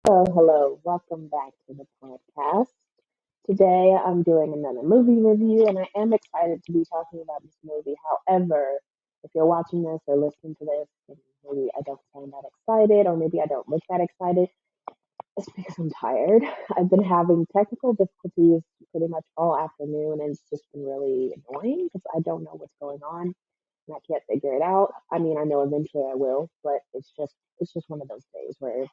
Hello, welcome back to the podcast. Today I'm doing another movie review and I am excited to be talking about this movie. However, if you're watching this or listening to this and maybe I don't sound that excited or maybe I don't look that excited, it's because I'm tired. I've been having technical difficulties pretty much all afternoon and it's just been really annoying because I don't know what's going on and I can't figure it out. I mean, I know eventually I will, but it's just one of those days where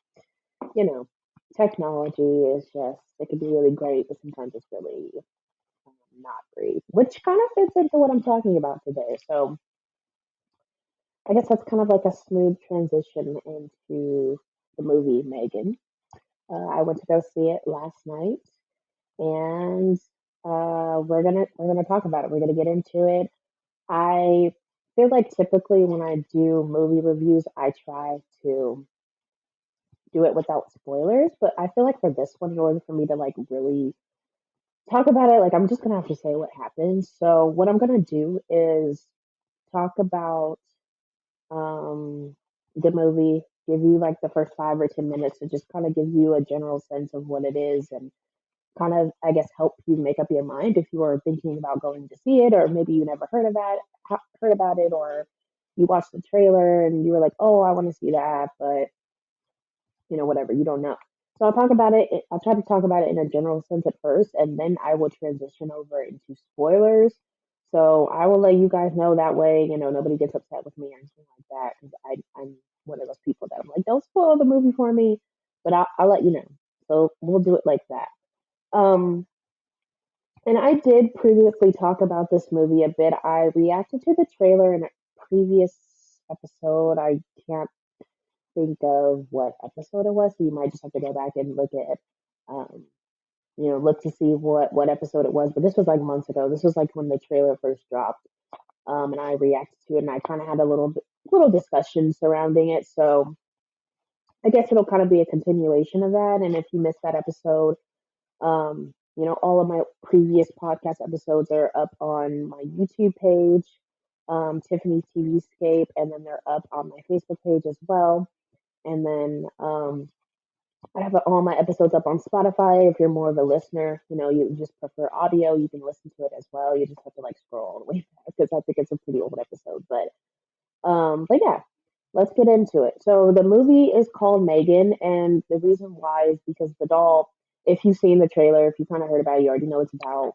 you know, technology is just, it can be really great, but sometimes it's really not great, which kind of fits into what I'm talking about today. So I guess that's kind of like a smooth transition into the movie Megan. I went to go see it last night, and we're gonna talk about it. We're gonna get into it. I feel like typically when I do movie reviews, I try to do it without spoilers, but I feel like for this one, in order for me to like really talk about it, like I'm just gonna have to say what happened. So what I'm gonna do is talk about the movie, give you like the first 5 or 10 minutes to just kind of give you a general sense of what it is and kind of I guess help you make up your mind if you are thinking about going to see it or maybe you never heard about it or you watched the trailer and you were like, oh, I want to see that, but whatever, you don't know. So I'll talk about it. I'll try to talk about it in a general sense at first, and then I will transition over into spoilers. So I will let you guys know that way, nobody gets upset with me or anything like that because I'm one of those people that I'm like, don't spoil the movie for me, but I'll let you know. So we'll do it like that. Um, and I did previously talk about this movie a bit. I reacted to the trailer in a previous episode. I can't think of what episode it was, so you might just have to go back and look at, um, look to see what episode it was. But this was like months ago. This was like when the trailer first dropped, and I reacted to it, and I kind of had a little discussion surrounding it. So I guess it'll kind of be a continuation of that. And if you missed that episode, all of my previous podcast episodes are up on my YouTube page, Tiffany's TVscape, and then they're up on my Facebook page as well. And then I have all my episodes up on Spotify. If you're more of a listener, you just prefer audio, you can listen to it as well. You just have to like scroll all the way back because I think it's a pretty old episode. But yeah, let's get into it. So the movie is called Megan, and the reason why is because the doll. If you've seen the trailer, if you kind of heard about it, you already know it's about.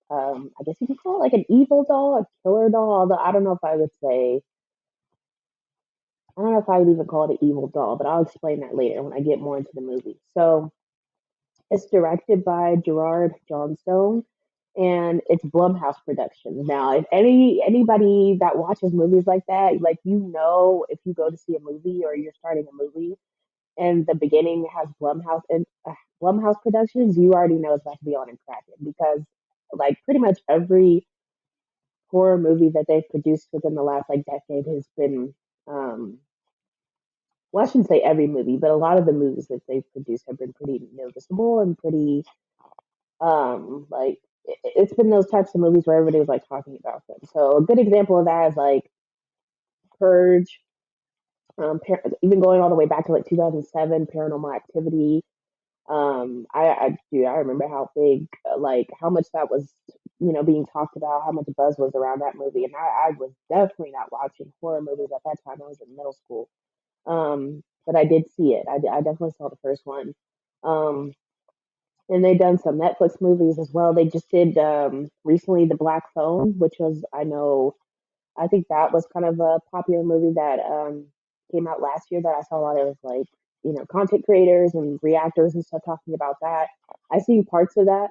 I guess you could call it like an evil doll, a killer doll. Although I don't know if I would say I don't know if I would even call it an evil doll, but I'll explain that later when I get more into the movie. So it's directed by Gerard Johnstone, and it's Blumhouse Productions. Now, if anybody that watches movies like that, like if you go to see a movie or you're starting a movie, and the beginning has Blumhouse Productions, you already know it's about to be on and cracking because like pretty much every horror movie that they've produced within the last like decade has been um well, I shouldn't say every movie, but a lot of the movies that they've produced have been pretty noticeable and pretty like it's been those types of movies where everybody was like talking about them. So a good example of that is like Purge, even going all the way back to like 2007, Paranormal Activity. I remember how big, like how much that was, being talked about, how much buzz was around that movie, and I was definitely not watching horror movies at that time. I was in middle school. But I did see it. I definitely saw the first one. Um, and they've done some Netflix movies as well. They just did recently The Black Phone, which was I think that was kind of a popular movie that came out last year that I saw a lot of like content creators and reactors and stuff talking about that. I seen parts of that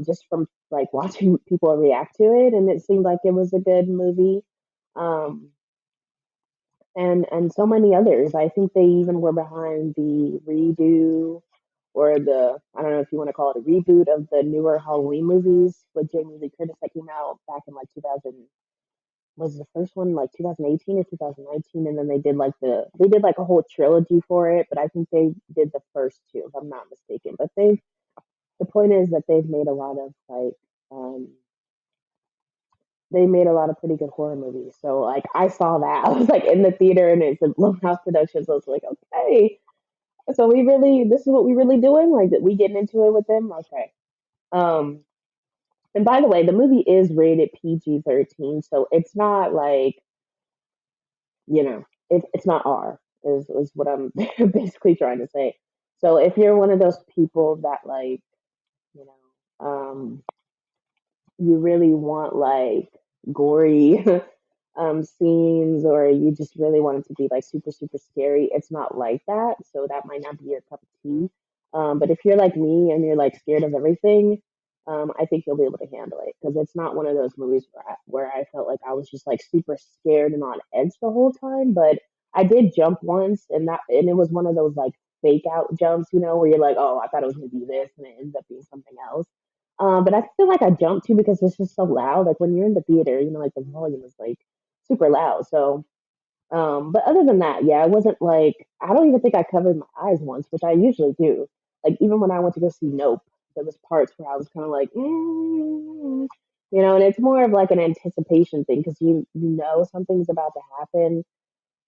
just from like watching people react to it, and it seemed like it was a good movie. Um, and so many others. I think they even were behind the redo or the I don't know if you want to call it a reboot of the newer Halloween movies with Jamie Lee Curtis that came out back in like 2000 was the first one like 2018 or 2019, and then they did like a whole trilogy for it, but I think they did the first two if I'm not mistaken. But the point is that they've made a lot of like um they made a lot of pretty good horror movies. So like I saw that. I was like in the theater and it's a Blumhouse production. So it's like, okay. So we really this is what we really doing? Like that we getting into it with them? Okay. Um and by the way, the movie is rated PG-13, so it's not like, it's not R is what I'm basically trying to say. So if you're one of those people that like, you you really want like gory scenes, or you just really want it to be like super super scary, it's not like that, so that might not be your cup of tea. But if you're like me and you're like scared of everything, I think you'll be able to handle it, because it's not one of those movies where I felt like I was just like super scared and on edge the whole time. But I did jump once, and it was one of those like fake out jumps, where you're like, oh, I thought it was gonna be this and it ends up being something else. But I feel like I jumped too because it's just so loud. Like when you're in the theater, like the volume is like super loud. So, but other than that, yeah, it wasn't like I don't even think I covered my eyes once, which I usually do. Like even when I went to go see Nope, there was parts where I was kind of like, and it's more of like an anticipation thing because you know something's about to happen,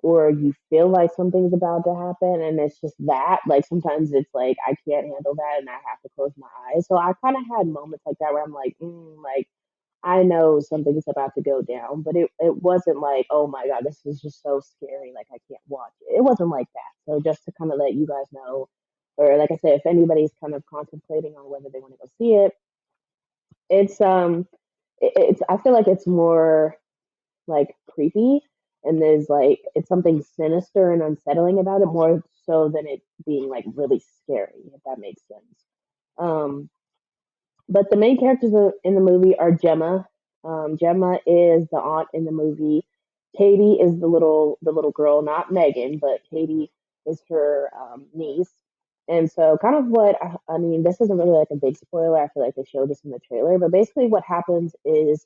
or you feel like something's about to happen, and it's just that. Like sometimes it's like I can't handle that and I have to close my eyes. So I kind of had moments like that where I'm like, like I know something's about to go down, but it wasn't like, oh my god, this is just so scary, like I can't watch it. It wasn't like that. So just to kind of let you guys know, or like I said, if anybody's kind of contemplating on whether they want to go see it, it's it's I feel like it's more like creepy, and there's like it's something sinister and unsettling about it more so than it being like really scary, if that makes sense. Um, but the main characters in the movie are Gemma. Gemma is the aunt in the movie. Katie is the little girl, not Megan, but Katie is her niece. And so, kind of what I mean, this isn't really like a big spoiler. I feel like they showed this in the trailer, but basically, what happens is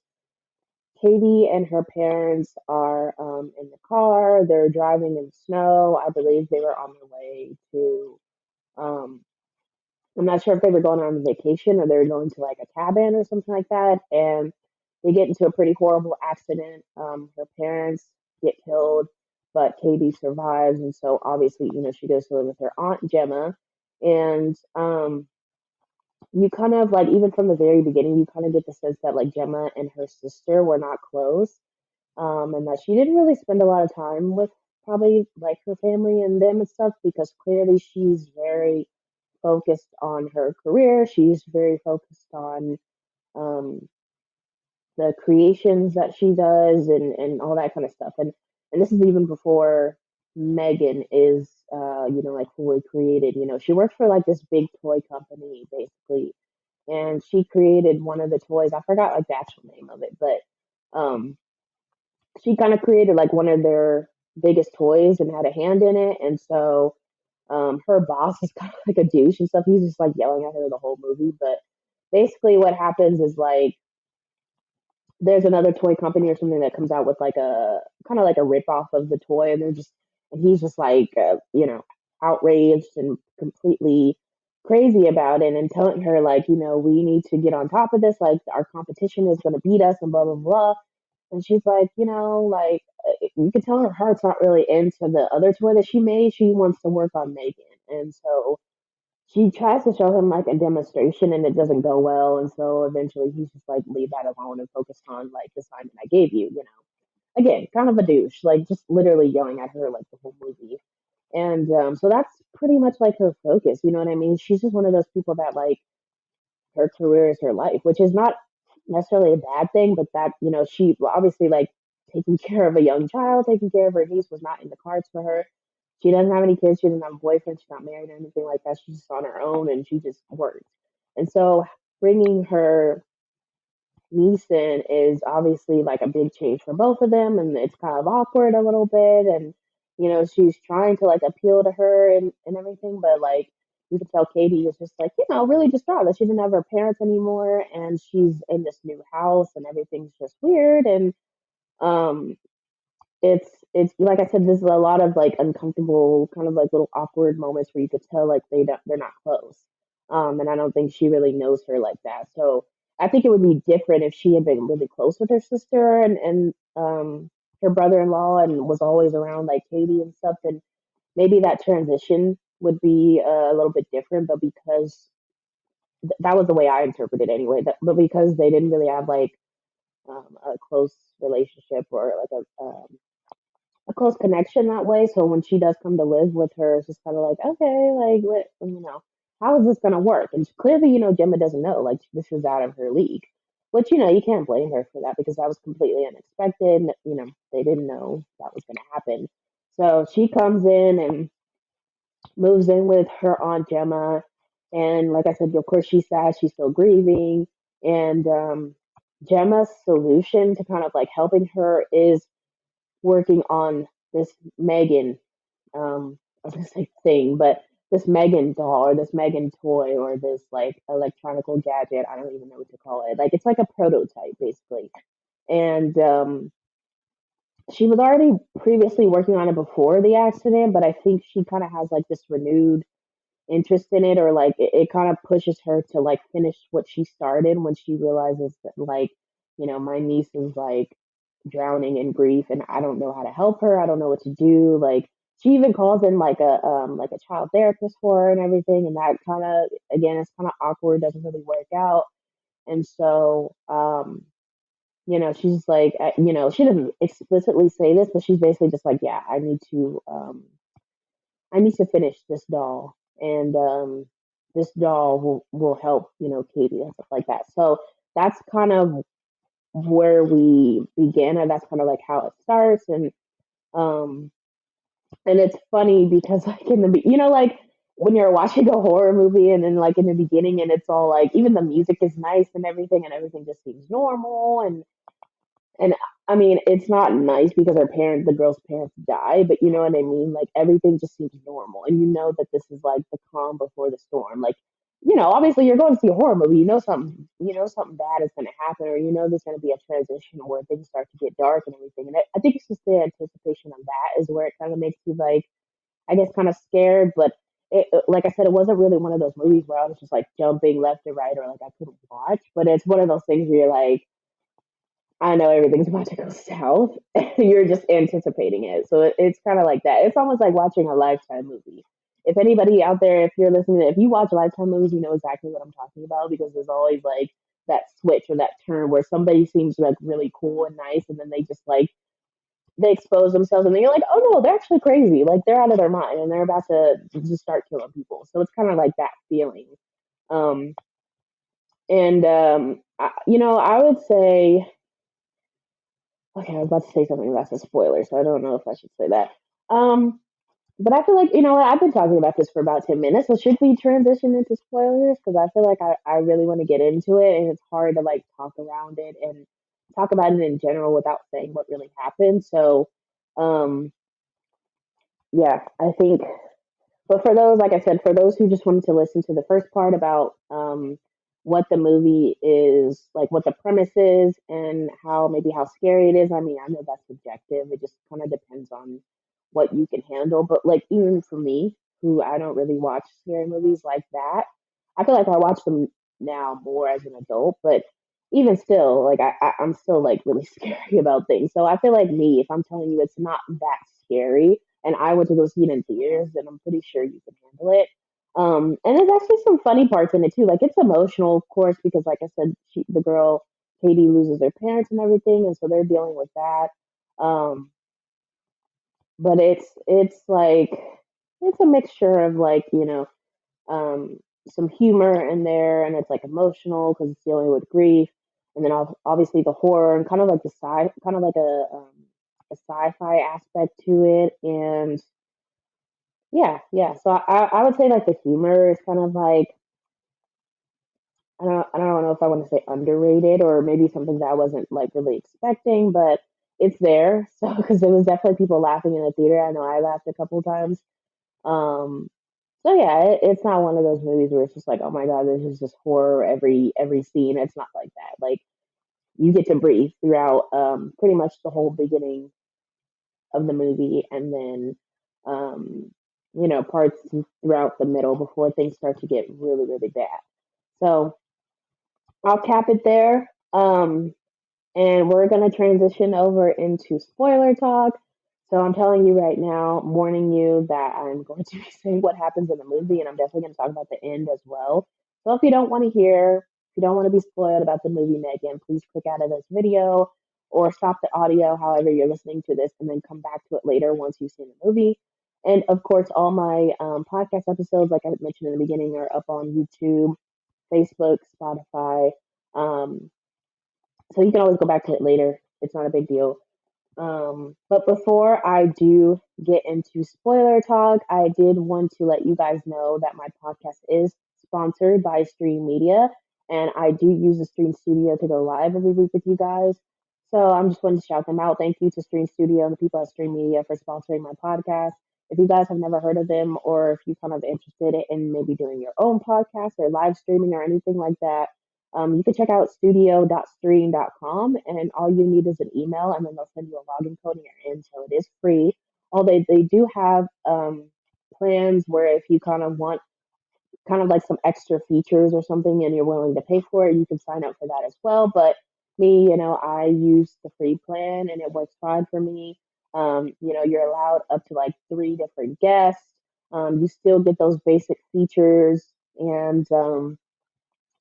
Katie and her parents are in the car. They're driving in the snow. I believe they were on their way to. Um, I'm not sure if they were going on vacation or they were going to like a cabin or something like that. And they get into a pretty horrible accident. Her parents get killed, but Katie survives. And so obviously, she goes to live with her aunt Gemma. And you kind of like, even from the very beginning, you kind of get the sense that like Gemma and her sister were not close, and that she didn't really spend a lot of time with probably like her family and them and stuff, because clearly she's very focused on her career. She's very focused on um, the creations that she does, and all that kind of stuff. And this is even before Megan is like fully created. She worked for like this big toy company basically, and she created one of the toys. I forgot like the actual name of it, but she kind of created like one of their biggest toys and had a hand in it. And so her boss is kind of like a douche and stuff. He's just like yelling at her the whole movie. But basically, what happens is like there's another toy company or something that comes out with like a kind of like a rip off of the toy, and he's just like outraged and completely crazy about it, and telling her like, we need to get on top of this. Like our competition is going to beat us, and blah blah blah. And she's like, like you can tell her heart's not really into the other toy that she made. She wants to work on Megan. And so she tries to show him like a demonstration and it doesn't go well. And so eventually he's just like, leave that alone and focus on like the assignment I gave you. Again, kind of a douche, like just literally yelling at her like the whole movie. And so that's pretty much like her focus. You know what I mean? She's just one of those people that like her career is her life, which is not necessarily a bad thing, but that, she obviously like taking care of a young child, taking care of her niece was not in the cards for her. She doesn't have any kids, she doesn't have a boyfriend, she's not married or anything like that. She's just on her own and she just works. And so bringing her Neeson is obviously like a big change for both of them, and it's kind of awkward a little bit. And she's trying to like appeal to her and everything, but like you can tell Katie is just like really distraught that she doesn't have her parents anymore, and she's in this new house, and everything's just weird. And um, it's like I said, there's a lot of like uncomfortable, kind of like little awkward moments where you could tell like they're not close. And I don't think she really knows her like that. So I think it would be different if she had been really close with her sister and her brother-in-law and was always around like Katie and stuff. Then maybe that transition would be a little bit different. But because that was the way I interpreted it anyway. But because they didn't really have like a close relationship or like a close connection that way. So when she does come to live with her, it's just kind of like, okay, like what, how is this gonna work? And clearly, Gemma doesn't know. Like this is out of her league, which you can't blame her for that because that was completely unexpected. They didn't know that was gonna happen. So she comes in and moves in with her aunt Gemma, and like I said, of course she's sad. She's still grieving, and Gemma's solution to kind of like helping her is working on this M3GAN, I was gonna say thing, but this M3GAN doll or this M3GAN toy or this like electronical gadget, I don't even know what to call it. Like it's like a prototype basically. And she was already previously working on it before the accident, but I think she kind of has like this renewed interest in it, or like it kind of pushes her to like finish what she started when she realizes that like my niece is like drowning in grief and I don't know how to help her. I don't know what to do. Like she even calls in like a child therapist for her and everything, and that kind of again it's kind of awkward, doesn't really work out. And so she's like she doesn't explicitly say this, but she's basically just like, yeah, I need to finish this doll, and this doll will help, Katie and stuff like that. So that's kind of where we begin, and that's kind of like how it starts, um, and it's funny because like like when you're watching a horror movie, and then like in the beginning, and it's all like even the music is nice and everything just seems normal, and I mean, it's not nice because the girl's parents die, but you know what I mean? Like everything just seems normal. And you know that this is like the calm before the storm. Like, obviously you're going to see a horror movie, you know something bad is gonna happen, or there's gonna be a transition where things start to get dark and everything. And I think it's just the anticipation of that is where it kind of makes you like, I guess kind of scared, but like I said, it wasn't really one of those movies where I was just like jumping left or right or like I couldn't watch, but it's one of those things where you're like, I know everything's about to go south. You're just anticipating it. So it's kind of like that. It's almost like watching a Lifetime movie. If anybody out there, if you're listening, if you watch Lifetime movies, you know exactly what I'm talking about because there's always like that switch or that turn where somebody seems like really cool and nice, and then they just like they expose themselves, and then you're like, oh no, they're actually crazy. Like they're out of their mind and they're about to just start killing people. So it's kind of like that feeling. Um, and I would say okay, I was about to say something that's a spoiler, so I don't know if I should say that. Um, but I feel like, what, I've been talking about this for about 10 minutes, so should we transition into spoilers? Because I feel like I really want to get into it, and it's hard to like talk around it and talk about it in general without saying what really happened. So, um, yeah, I think but for those, like I said, for those who just wanted to listen to the first part about what the movie is, like what the premise is, and how scary it is. I mean, I know that's subjective. It just kind of depends on what you can handle. But like even for me, who I don't really watch scary movies like that, I feel like I watch them now more as an adult. But even still, like I'm still like really scary about things. So I feel like me, if I'm telling you it's not that scary, and I went to go see it in theaters, then I'm pretty sure you can handle it. And there's actually some funny parts in it too. Like it's emotional, of course, because like I said, the girl Katie loses her parents and everything, and so they're dealing with that. Um, but it's like it's a mixture of like um, some humor in there, and it's like emotional because it's dealing with grief, and then obviously the horror and kind of like the kind of like a sci-fi aspect to it, and yeah. So I would say like the humor is kind of like I don't know if I want to say underrated or maybe something that I wasn't like really expecting, but it's there. So because there was definitely people laughing in the theater. I know I laughed a couple times. Um, so yeah, it's not one of those movies where it's just like, oh my god, this is just horror every scene. It's not like that. Like you get to breathe throughout pretty much the whole beginning of the movie, and then um, parts throughout the middle before things start to get really really bad. So I'll cap it there. And we're going to transition over into spoiler talk. So I'm telling you right now, warning you that I'm going to be saying what happens in the movie, and I'm definitely going to talk about the end as well. So if you don't want to hear, if you don't want to be spoiled about the movie M3GAN, please click out of this video or stop the audio, however you're listening to this, and then come back to it later once you've seen the movie. And of course, all my podcast episodes, like I mentioned in the beginning, are up on YouTube, Facebook, Spotify. Um, so you can always go back to it later. It's not a big deal. But before I do get into spoiler talk, I did want to let you guys know that my podcast is sponsored by Stream Media, and I do use the Stream Studio to go live every week with you guys. So I'm just wanting to shout them out. Thank you to Stream Studio and the people at Stream Media for sponsoring my podcast. If you guys have never heard of them, or if you're kind of interested in maybe doing your own podcast or live streaming or anything like that, you can check out studio.stream.com, and all you need is an email, and then they'll send you a login code and you're in. So it is free. Although they do have plans where if you kind of want kind of like some extra features or something and you're willing to pay for it, you can sign up for that as well. But me, I use the free plan and it works fine for me. You're allowed up to like three different guests. You still get those basic features, and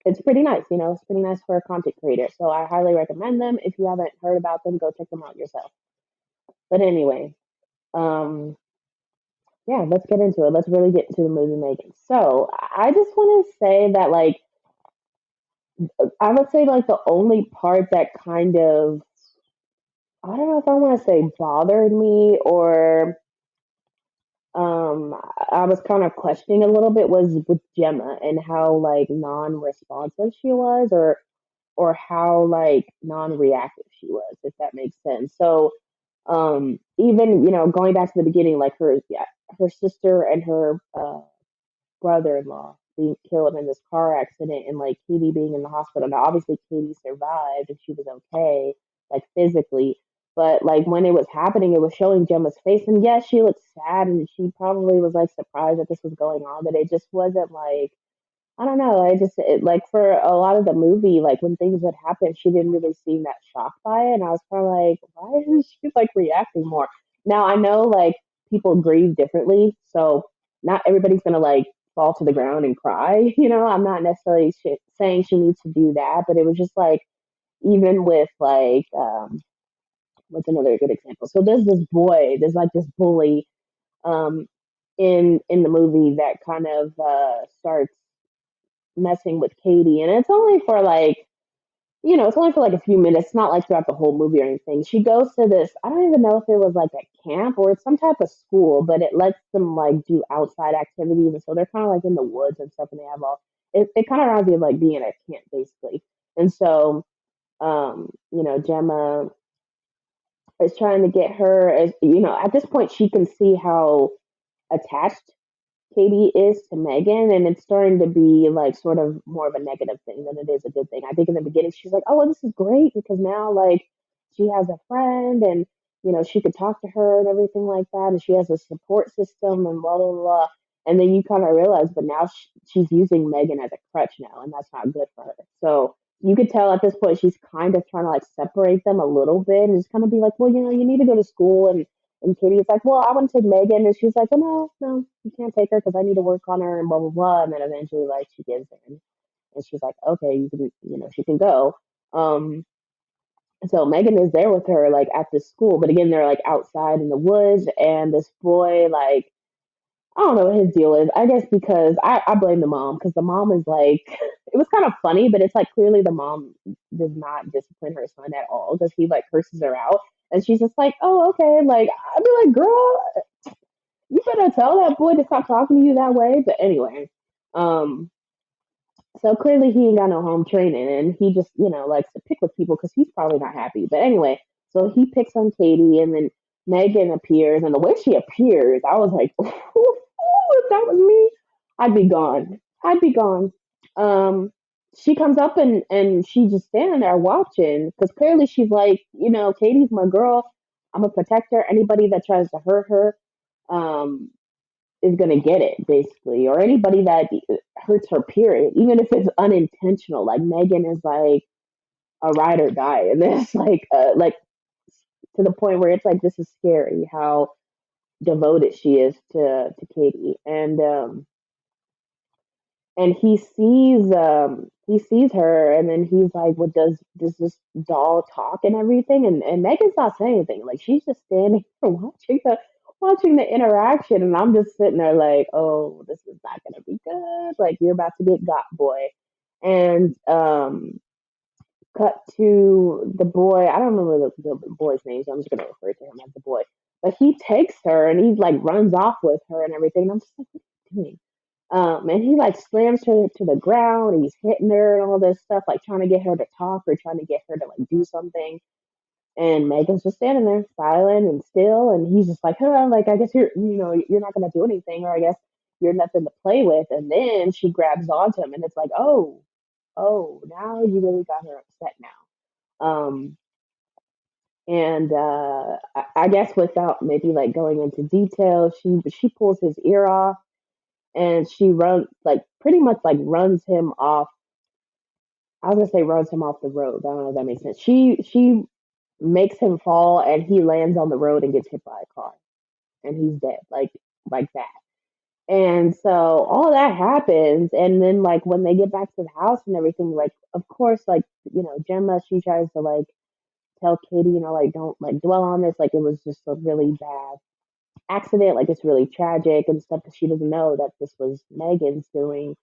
it's pretty nice. It's pretty nice for a content creator. So I highly recommend them. If you haven't heard about them, go check them out yourself. But anyway, um, yeah, let's get into it. Let's really get into the movie making. So I just want to say that, like, I would say, like, the only part that kind of, I don't know if I want to say bothered me or I was kind of questioning a little bit was with Gemma and how, like, non-responsive she was, or how like non-reactive she was, if that makes sense. So even going back to the beginning, like her sister and her brother-in-law being killed in this car accident, and like Katie being in the hospital. Now obviously Katie survived and she was okay, like physically, but like when it was happening it was showing Gemma's face, and yes, she looked sad and she probably was like surprised that this was going on, but it just wasn't like, I don't know. Like for a lot of the movie, like when things would happen, she didn't really seem that shocked by it. And I was kind of like, why isn't she like reacting more? Now I know like people grieve differently. So not everybody's going to like fall to the ground and cry. I'm not necessarily saying she needs to do that, but it was just like, even with like, what's another good example? So there's like this bully, um, in the movie that kind of, starts messing with Katie, and it's only for like, it's only for like a few minutes. It's not like throughout the whole movie or anything. She goes to this, I don't even know if it was like a camp or it's some type of school, but it lets them like do outside activities, and so they're kind of like in the woods and stuff, and they have all. It kind of reminds me of like being at a camp basically, and so Gemma is trying to get her, as at this point she can see how attached Katie is to M3GAN, and it's starting to be like sort of more of a negative thing than it is a good thing. I think in the beginning she's like, "Oh, well, this is great because now like she has a friend, and she could talk to her and everything like that, and she has a support system and blah blah blah." And then you kind of realize, but now she's using M3GAN as a crutch now, and that's not good for her. So you could tell at this point she's kind of trying to like separate them a little bit and just kind of be like, "Well, you need to go to school," and Katie's like, well, I want to take M3GAN. And she's like, oh, no, no, you can't take her because I need to work on her and blah, blah, blah. And then eventually, like, she gives in. And she's like, okay, you can, she can go. Um, so M3GAN is there with her, like, at the school. But again, they're, like, outside in the woods. And this boy, like, I don't know what his deal is. I guess because I blame the mom because the mom is like, it was kind of funny, but it's like clearly the mom does not discipline her son at all because he like curses her out. And she's just like, oh, okay. Like, I'd be like, girl, you better tell that boy to stop talking to you that way. But anyway, um, so clearly he ain't got no home training, and he just likes to pick with people because he's probably not happy. But anyway, so he picks on Katie, and then M3GAN appears, and the way she appears, I was like, if that was me, I'd be gone. I'd be gone. Um, she comes up and she's just standing there watching because clearly she's like, Katie's my girl. I'm gonna protect her. Anybody that tries to hurt her, um, is gonna get it basically, or anybody that hurts her period, even if it's unintentional. Like Megan is like a ride or die, and this like to the point where it's like this is scary how devoted she is to Katie, and he sees her, and then he's like, "What does this doll talk and everything?" And Megan's not saying anything, like she's just standing there watching the interaction, and I'm just sitting there like, "Oh, this is not gonna be good. Like you're about to get got, boy." And cut to the boy. I don't remember the boy's name, so I'm just gonna refer to him as the boy. But he takes her and he like runs off with her and everything. And I'm just like, what are you doing? And he like slams her to the ground. And he's hitting her and all this stuff, like trying to get her to talk or trying to get her to like do something. And Megan's just standing there, silent and still. And he's just like, huh, like I guess you're not gonna do anything, or I guess you're nothing to play with. And then she grabs onto him, and it's like, oh, now you really got her upset now. And I guess without maybe like going into detail, she pulls his ear off, and she runs like pretty much like runs him off. I was gonna say runs him off the road. I don't know if that makes sense. She makes him fall, and he lands on the road and gets hit by a car, and he's dead like that. And so all that happens, and then like when they get back to the house and everything, like of course, like Gemma, she tries to like tell Katie, like don't like dwell on this, like it was just a really bad accident, like it's really tragic and stuff, because she doesn't know that this was Megan's doing.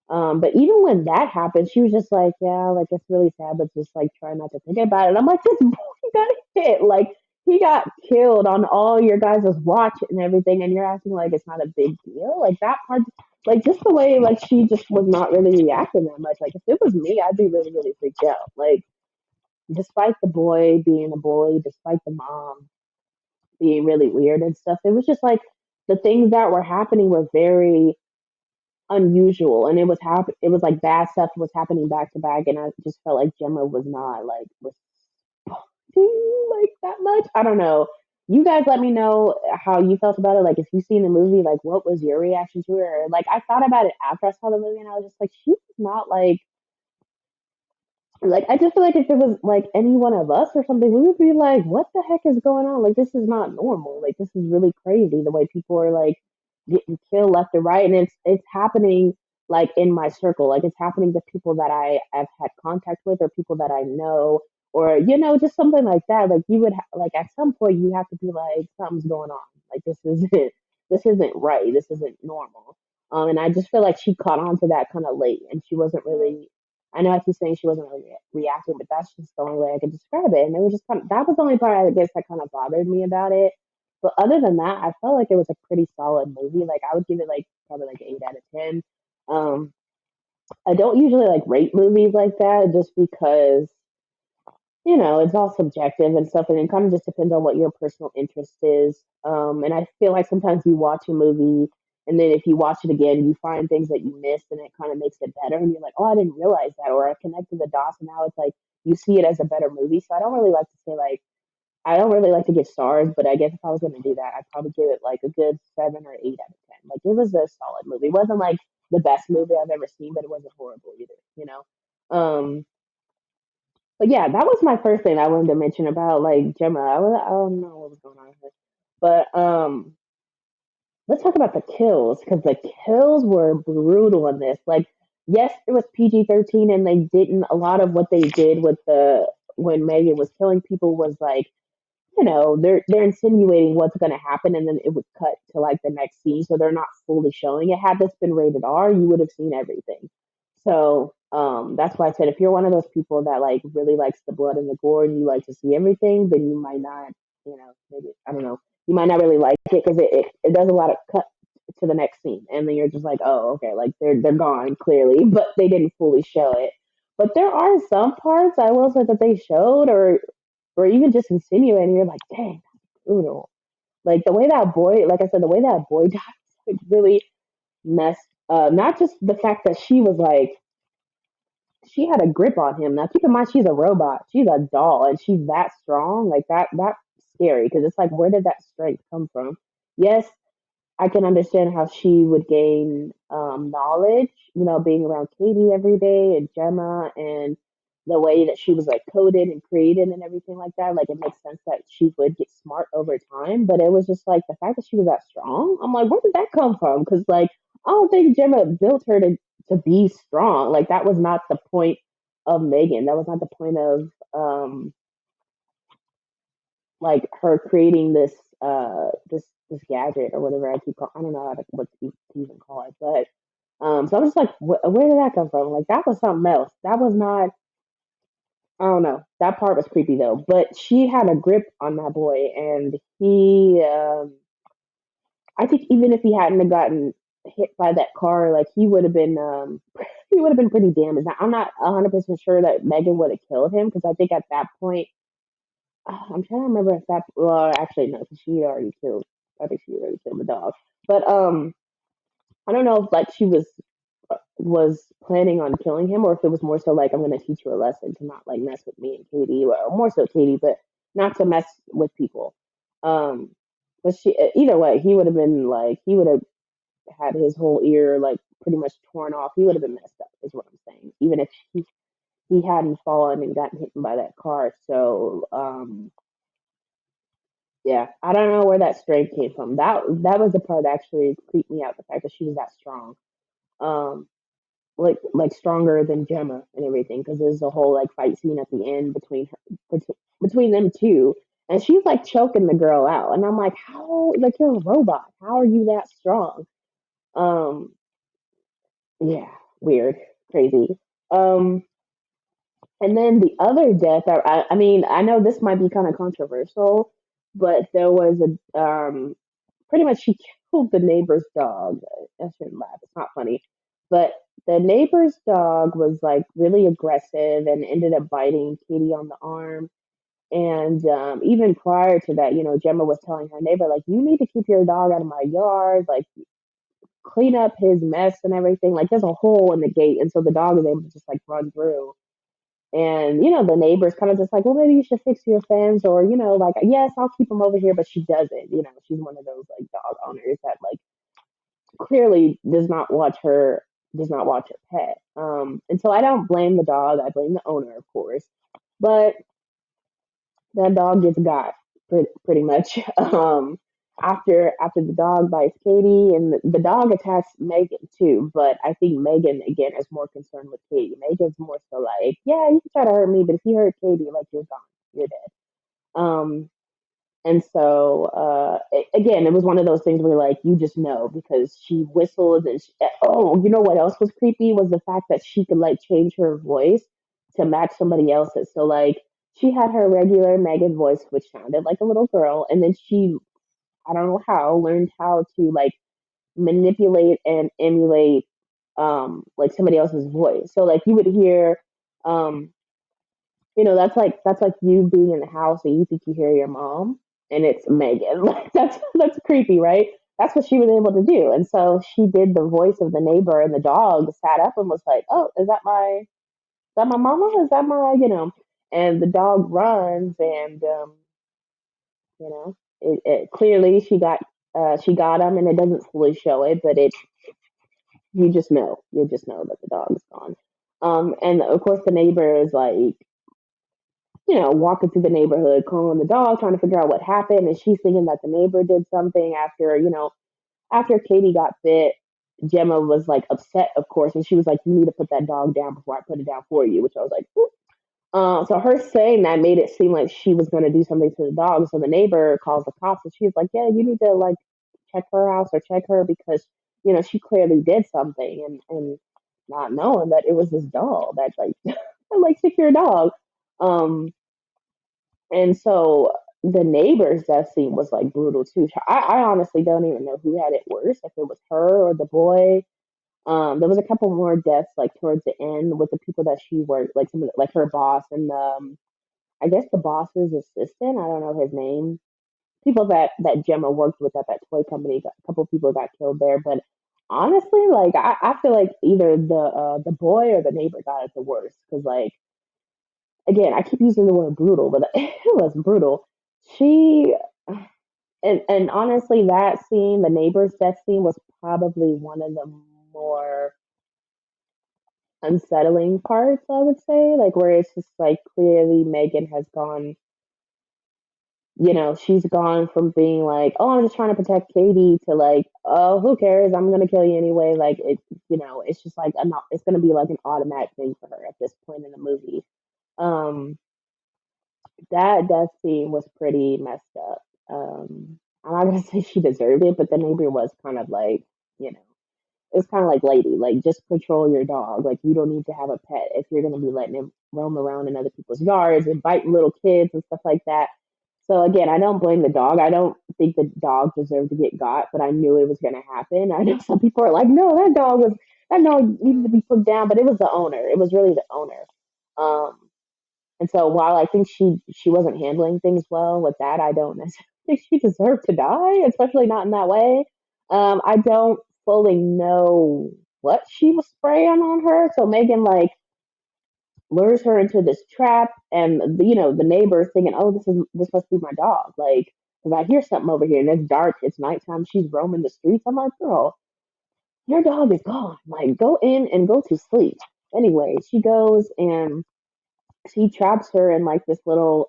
But even when that happened, she was just like, yeah, like it's really sad, but just like try not to think about it. I'm like, this boy got hit, like he got killed on all your guys' watch and everything, and you're acting like it's not a big deal. Like that part, like just the way like she just was not really reacting that much. Like if it was me, I'd be really, really freaked out. Like despite the boy being a bully, despite the mom being really weird and stuff, it was just like the things that were happening were very unusual, and it was like bad stuff was happening back to back, and I just felt like Gemma was not like responding like that much. I don't know. You guys let me know how you felt about it. Like if you've seen the movie, like what was your reaction to it? Or like I thought about it after I saw the movie, and I was just like, she's not like I just feel like if it was like any one of us or something, we would be like, "What the heck is going on? Like this is not normal. Like this is really crazy. The way people are like getting killed left and right, and it's happening like in my circle. Like it's happening to people that I have had contact with, or people that I know, or just something like that. Like you would like at some point you have to be like, something's going on. Like this isn't right. This isn't normal. And I just feel like she caught on to that kind of late, and she wasn't really. I know I keep saying she wasn't really reacting, but that's just the only way I could describe it. And it was just that was the only part I guess that kind of bothered me about it. But other than that, I felt like it was a pretty solid movie. Like I would give it like probably like 8 out of 10. Um, I don't usually like rate movies like that just because it's all subjective and stuff, and it kind of just depends on what your personal interest is. And I feel like sometimes you watch a movie, and then if you watch it again, you find things that you missed, and it kind of makes it better. And you're like, oh, I didn't realize that, or I connected the dots, and now it's like you see it as a better movie. So I don't really like to give stars, but I guess if I was going to do that, I'd probably give it like a good 7 or 8 out of 10. Like it was a solid movie. It wasn't like the best movie I've ever seen, but it wasn't horrible either. But yeah, that was my first thing I wanted to mention about like Gemma. I don't know what was going on here, but let's talk about the kills, because the kills were brutal in this. Like, yes, it was PG-13, and they didn't. A lot of what they did with the when Megan was killing people was like they're insinuating what's going to happen, and then it would cut to like the next scene, so they're not fully showing it. Had this been rated R, you would have seen everything. So that's why I said if you're one of those people that like really likes the blood and the gore, and you like to see everything, then you might not, maybe I don't know, you might not really like it, because it does a lot of cut to the next scene, and then you're just like, oh, okay, like they're gone clearly, but they didn't fully show it. But there are some parts I will say that they showed, or even just insinuating, you're like, dang, that's brutal. Like the way that boy, like I said, the way that boy died, it really messed. Not just the fact that she was like, she had a grip on him. Now keep in mind, she's a robot, she's a doll, and she's that strong. Like that's scary, because it's like, where did that strength come from? Yes, I can understand how she would gain knowledge, being around Katie every day and Gemma and the way that she was like coded and created and everything like that. Like it makes sense that she would get smart over time. But it was just like the fact that she was that strong. I'm like, where did that come from? Because like I don't think Gemma built her to be strong. Like that was not the point of M3GAN. That was not the point of like her creating this gadget or whatever I don't know what to even call it, but so I was just like, where did that come from? Like that was something else. That was not. I don't know. That part was creepy though. But she had a grip on that boy, and he. I think even if he hadn't have gotten hit by that car, like he would have been. He would have been pretty damaged. Now, I'm not 100% sure that M3GAN would have killed him because I think at that point I'm trying to remember if that. Well, actually, no, because she already killed. I think she already killed the dog. But I don't know if like she was planning on killing him, or if it was more so like I'm going to teach you a lesson to not like mess with me and Katie, or more so Katie, but not to mess with people. Um, but she either way, he would have been like he would have had his whole ear like pretty much torn off. He would have been messed up, is what I'm saying. Even if he hadn't fallen and gotten hit by that car. So yeah, I don't know where that strength came from. That was the part that actually creeped me out. The fact that she was that strong, um, like stronger than Gemma and everything. Because there's a whole like fight scene at the end between them two, and she's like choking the girl out, and I'm like, how? Like you're a robot. How are you that strong? Um, yeah, weird, crazy. Um, and then the other death. I mean, I know this might be kind of controversial, but there was a pretty much she killed the neighbor's dog. I shouldn't laugh. It's not funny. But the neighbor's dog was like really aggressive and ended up biting Katie on the arm. And even prior to that, Gemma was telling her neighbor, like, you need to keep your dog out of my yard, like, clean up his mess and everything. Like, there's a hole in the gate. And so the dog is able to just like run through. And, the neighbor's kind of just like, well, maybe you should fix your fence or, like, yes, I'll keep him over here. But she doesn't. She's one of those like dog owners that like clearly does not watch her pet. And so I don't blame the dog. I blame the owner, of course. But that dog gets got pretty much. After the dog bites Katie, and the dog attacks M3GAN too. But I think M3GAN again is more concerned with Katie. M3GAN's more so like, yeah, you can try to hurt me, but if you hurt Katie, like you're gone, you're dead. And so, again, it was one of those things where, like, you just know because she whistles and oh, you know what else was creepy was the fact that she could, like, change her voice to match somebody else's. So, like, she had her regular M3GAN voice, which sounded like a little girl, and then she, I don't know how, learned how to, like, manipulate and emulate, like, somebody else's voice. So, like, you would hear, um, that's like you being in the house and you think you hear your mom and it's M3GAN. Like that's creepy, right? That's what she was able to do. And so she did the voice of the neighbor and the dog sat up and was like, oh, is that my mama? Is that my. And the dog runs and it clearly she got him and it doesn't fully show it, but you just know that the dog is gone. And of course the neighbor is like walking through the neighborhood, calling the dog, trying to figure out what happened. And she's thinking that the neighbor did something after Katie got bit. Gemma was like upset, of course, and she was like, "You need to put that dog down before I put it down for you," which I was like, "Ooh." So her saying that made it seem like she was going to do something to the dog. So the neighbor calls the cops, and she's like, "Yeah, you need to like check her house or check her because she clearly did something," and not knowing that it was this dog that like like took your dog. Um, and so the neighbor's death scene was like brutal too. I honestly don't even know who had it worse, if it was her or the boy. There was a couple more deaths like towards the end with the people that she worked, like some of like her boss and I guess the boss's assistant. I don't know his name. People that Gemma worked with at that toy company. A couple people got killed there, but honestly, like I feel like either the boy or the neighbor got it the worst because like again, I keep using the word brutal, but it was brutal. She and honestly, that scene, the neighbor's death scene, was probably one of the more unsettling parts, I would say, like where it's just like clearly Megan has gone, she's gone from being like, oh, I'm just trying to protect Katie to like, oh, who cares? I'm gonna kill you anyway. Like it's just like it's gonna be like an automatic thing for her at this point in the movie. Um, that death scene was pretty messed up. I'm not gonna say she deserved it, but the neighbor was kind of like, you know, it's kind of like, lady, like just control your dog. Like you don't need to have a pet if you're gonna be letting him roam around in other people's yards and biting little kids and stuff like that. So again, I don't blame the dog. I don't think the dog deserved to get got, but I knew it was gonna happen. I know some people are like, no, that dog needed to be put down, but it was the owner. It was really the owner. Um, and so while I think she wasn't handling things well with that, I don't necessarily think she deserved to die, especially not in that way. I don't fully know what she was spraying on her. So Megan like lures her into this trap, and the neighbors thinking, oh, this must be my dog, like because I hear something over here, and it's dark, it's nighttime, she's roaming the streets. I'm like, girl, your dog is gone. Like, go in and go to sleep. Anyway, she goes and she traps her in like this little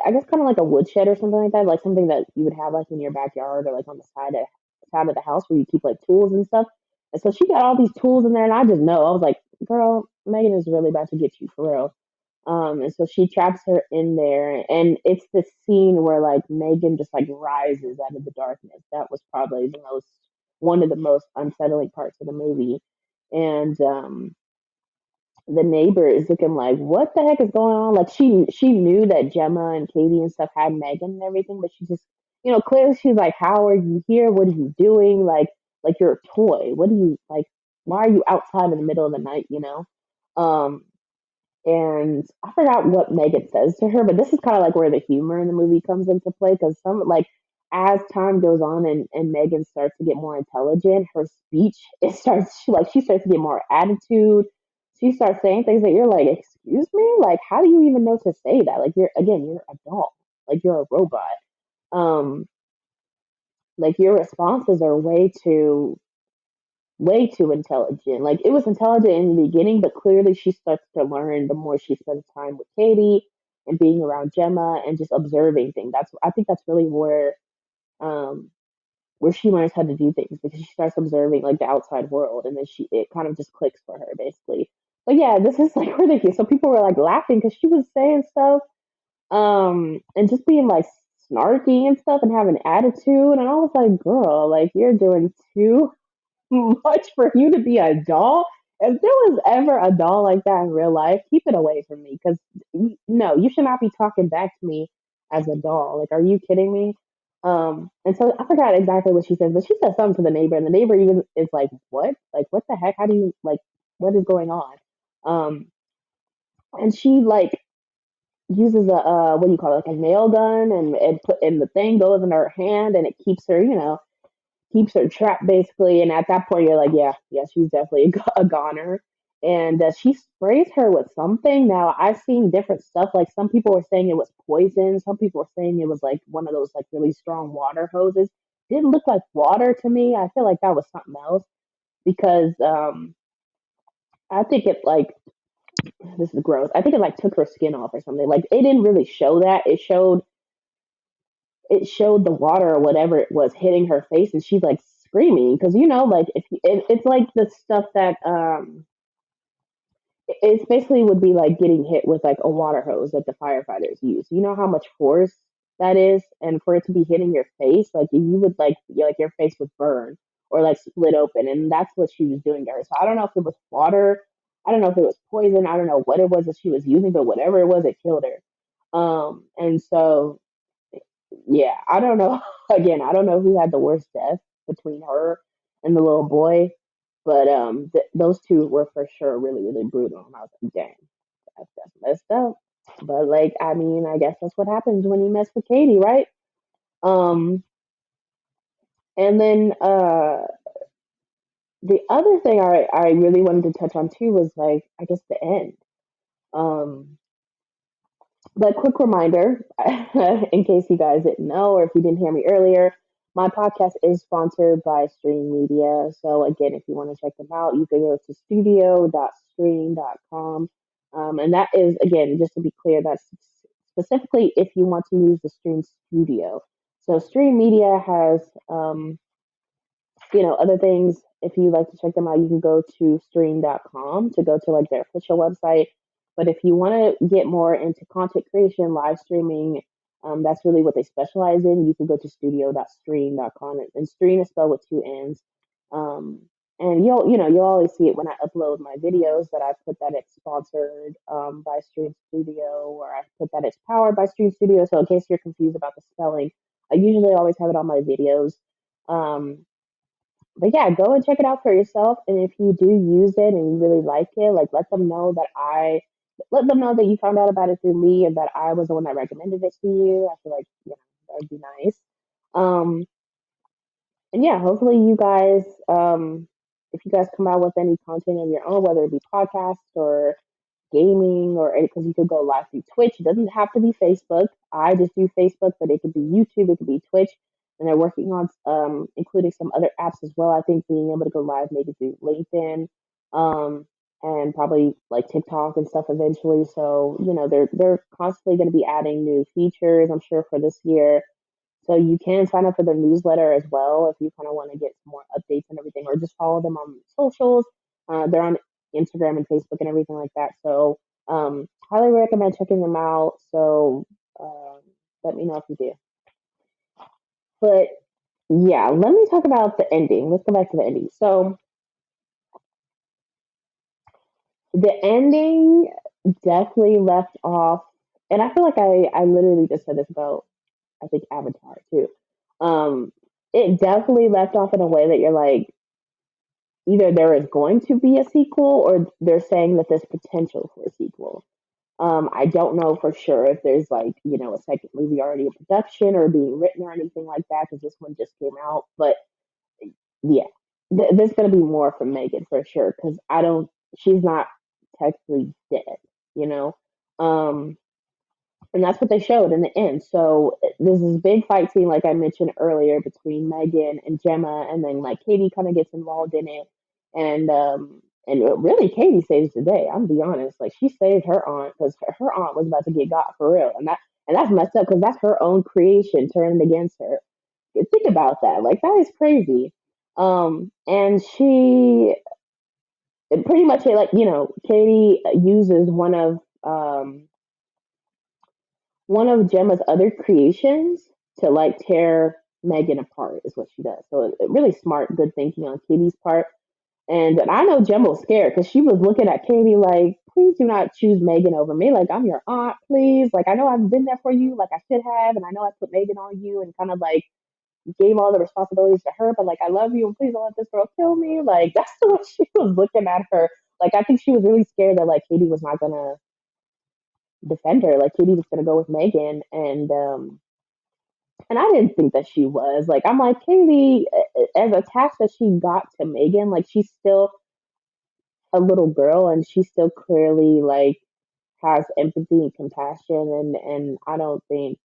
I guess kind of like a woodshed or something like that, like something that you would have like in your backyard or like on the side of the house where you keep like tools and stuff. And so she got all these tools in there, and I just know I was like, girl, Megan is really about to get you for real. And so she traps her in there, and it's the scene where like Megan just like rises out of the darkness. That was probably one of the most unsettling parts of the movie, and the neighbor is looking like, what the heck is going on? Like she knew that Gemma and Katie and stuff had Megan and everything, but she just, clearly she's like, how are you here? What are you doing? Like you're a toy. What do you like? Why are you outside in the middle of the night? Um, and I forgot what Megan says to her, but this is kind of like where the humor in the movie comes into play because some like as time goes on and Megan starts to get more intelligent, her speech she starts to get more attitude. She starts saying things that you're like, excuse me, like how do you even know to say that? Like you're a doll, like you're a robot. Um, like your responses are way too intelligent. Like it was intelligent in the beginning, but clearly she starts to learn the more she spends time with Katie and being around Gemma and just observing things. I think that's really um where she learns how to do things because she starts observing like the outside world, and then it kind of just clicks for her basically. But yeah, this is like ridiculous. So people were like laughing because she was saying stuff and just being like snarky and stuff and having attitude, and I was like, girl, like you're doing too much for you to be a doll. If there was ever a doll like that in real life, keep it away from me because no, you should not be talking back to me as a doll. Like, are you kidding me? And so I forgot exactly what she said, but she said something to the neighbor, and the neighbor even is like, "What? Like, what the heck? How do you like? What is going on?" Um, and she like uses a what do you call it, like a nail gun, and the thing goes in her hand, and it keeps her trapped basically. And at that point, you're like, yeah, yeah, she's definitely a goner. And she sprays her with something. Now, I've seen different stuff. Like some people were saying it was poison. Some people were saying it was like one of those like really strong water hoses. Didn't look like water to me. I feel like that was something else because I think it like this is gross. I think it like took her skin off or something. Like it didn't really show that. It showed the water or whatever it was hitting her face, and she's like screaming because like it's like the stuff that it's basically would be like getting hit with like a water hose that the firefighters use. You know how much force that is, and for it to be hitting your face, like you would like your face would burn or like split open, and that's what she was doing to her. So I don't know if it was water, I don't know if it was poison, I don't know what it was that she was using, but whatever it was, it killed her. And so yeah, I don't know. Again, I don't know who had the worst death between her and the little boy, but those two were for sure really, really brutal. And I was like, dang, that's messed up. But like, I mean, I guess that's what happens when you mess with Katie, right? Um, and then the other thing I really wanted to touch on too was like, I guess the end. Um, But quick reminder, in case you guys didn't know or if you didn't hear me earlier, my podcast is sponsored by Stream Media. So again, if you want to check them out, you can go to studio.stream.com. And that is, again, just to be clear, that's specifically if you want to use the Stream Studio. So Stream Media has other things, if you like to check them out, you can go to stream.com to go to like their official website. But if you want to get more into content creation, live streaming, that's really what they specialize in. You can go to studio.stream.com, and stream is spelled with two N's. Um, and you'll always see it when I upload my videos that I put that it's sponsored by Stream Studio, or I put that it's powered by Stream Studio. So in case you're confused about the spelling, I usually always have it on my videos. Um, but yeah, go and check it out for yourself. And if you do use it and you really like it, like let them know that you found out about it through me and that I was the one that recommended it to you. I feel like that would be nice. Um, and yeah, hopefully you guys, if you guys come out with any content of your own, whether it be podcast or gaming or because you could go live through Twitch. It doesn't have to be Facebook. I just do Facebook, but it could be YouTube, it could be Twitch, and they're working on including some other apps as well. I think being able to go live maybe through LinkedIn, um, and probably like TikTok and stuff eventually. So they're constantly going to be adding new features. I'm sure for this year. So you can sign up for their newsletter as well if you kind of want to get some more updates and everything, or just follow them on socials. They're on Instagram and Facebook and everything like that. So highly recommend checking them out. So um, let me know if you do. But yeah, let me talk about the ending. Let's go back to the ending. So the ending definitely left off, and I feel like I literally just said this about I think Avatar too. Um, it definitely left off in a way that you're like, either there is going to be a sequel or they're saying that there's potential for a sequel. I don't know for sure if there's like, a second movie already in production or being written or anything like that because this one just came out. But yeah, there's going to be more from Megan for sure because she's not technically dead, you know? Um, and that's what they showed in the end. So there's this big fight scene, like I mentioned earlier, between Megan and Gemma, and then like Katie kind of gets involved in it, and really Katie saves the day. I'm gonna be honest, like she saved her aunt because her aunt was about to get got for real, and that's messed up because that's her own creation turned against her. Think about that, like that is crazy. And she pretty much like Katie uses one of Gemma's other creations to like tear Megan apart is what she does. So really smart, good thinking on Katie's part. And I know Gemma was scared because she was looking at Katie like, please do not choose Megan over me. Like, I'm your aunt, please. Like, I know I've been there for you, like I should have, and I know I put Megan on you and kind of like gave all the responsibilities to her, but like, I love you and please don't let this girl kill me. Like, that's the way she was looking at her. Like, I think she was really scared that like Katie was not gonna defend her. Like, Katie was gonna go with Megan, and I didn't think that she was. Like, I'm like, Katie, as attached as she got to Megan, like, she's still a little girl and she still clearly, like, has empathy and compassion. And I don't think,